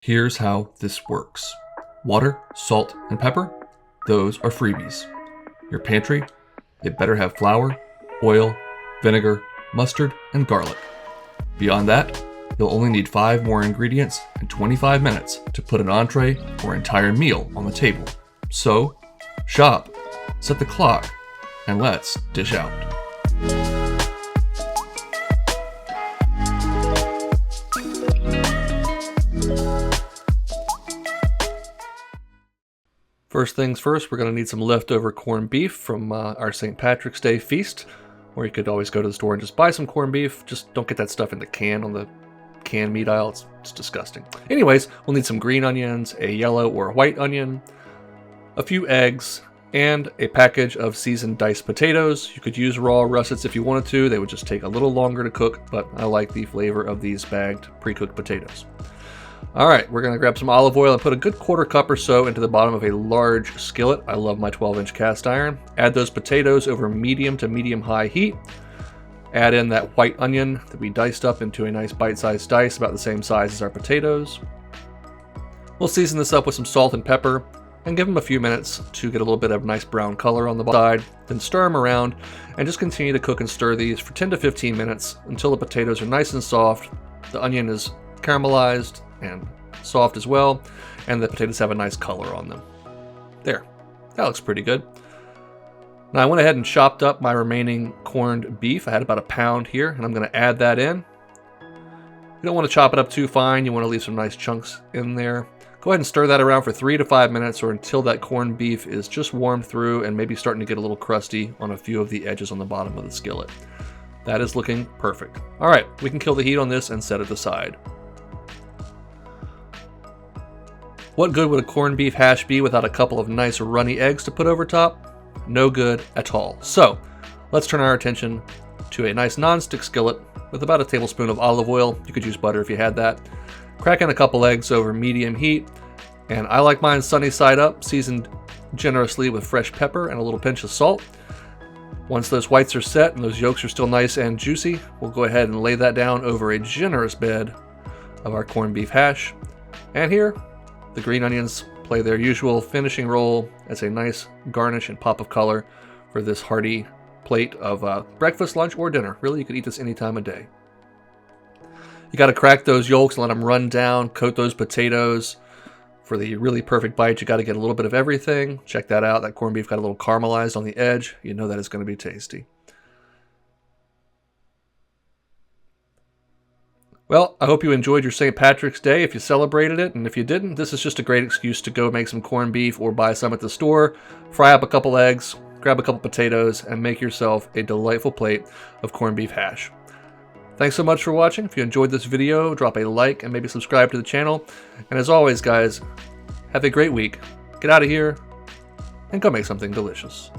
Here's how this works. Water, salt, and pepper, those are freebies. Your pantry, it better have flour, oil, vinegar, mustard, and garlic. Beyond that, you'll only need 5 more ingredients and 25 minutes to put an entree or entire meal on the table. So, shop, set the clock, and let's dish out. First things first, we're going to need some leftover corned beef from our St. Patrick's Day feast. Or you could always go to the store and just buy some corned beef. Just don't get that stuff in the can on the canned meat aisle. It's disgusting. Anyways, we'll need some green onions, a yellow or white onion, a few eggs, and a package of seasoned diced potatoes. You could use raw russets if you wanted to. They would just take a little longer to cook, but I like the flavor of these bagged pre-cooked potatoes. Alright, we're going to grab some olive oil and put a good 1/4 cup or so into the bottom of a large skillet. I love my 12-inch cast iron. Add those potatoes over medium to medium-high heat. Add in that white onion that we diced up into a nice bite-sized dice, about the same size as our potatoes. We'll season this up with some salt and pepper and give them a few minutes to get a little bit of nice brown color on the side. Then stir them around and just continue to cook and stir these for 10 to 15 minutes until the potatoes are nice and soft, the onion is caramelized and soft as well, and the potatoes have a nice color on them. There, that looks pretty good. Now I went ahead and chopped up my remaining corned beef. I had about 1 pound here, and I'm going to add that in. You don't want to chop it up too fine. You want to leave some nice chunks in there. Go ahead and stir that around for 3 to 5 minutes, or until that corned beef is just warmed through and maybe starting to get a little crusty on a few of the edges on the bottom of the skillet. That is looking perfect. All right, we can kill the heat on this and set it aside. What good would a corned beef hash be without a couple of nice runny eggs to put over top? No good at all. So let's turn our attention to a nice non-stick skillet with about 1 tablespoon of olive oil. You could use butter if you had that. Crack in a couple eggs over medium heat, and I like mine sunny side up, seasoned generously with fresh pepper and a little pinch of salt. Once those whites are set and those yolks are still nice and juicy, we'll go ahead and lay that down over a generous bed of our corned beef hash. And here, the green onions play their usual finishing role as a nice garnish and pop of color for this hearty plate of breakfast, lunch, or dinner. Really, you could eat this any time of day. You got to crack those yolks and let them run down, coat those potatoes. For the really perfect bite, you got to get a little bit of everything. Check that out. That corned beef got a little caramelized on the edge. You know that is going to be tasty. Well, I hope you enjoyed your St. Patrick's Day if you celebrated it, and if you didn't, this is just a great excuse to go make some corned beef or buy some at the store, fry up a couple eggs, grab a couple potatoes, and make yourself a delightful plate of corned beef hash. Thanks so much for watching. If you enjoyed this video, drop a like and maybe subscribe to the channel. And as always, guys, have a great week. Get out of here and go make something delicious.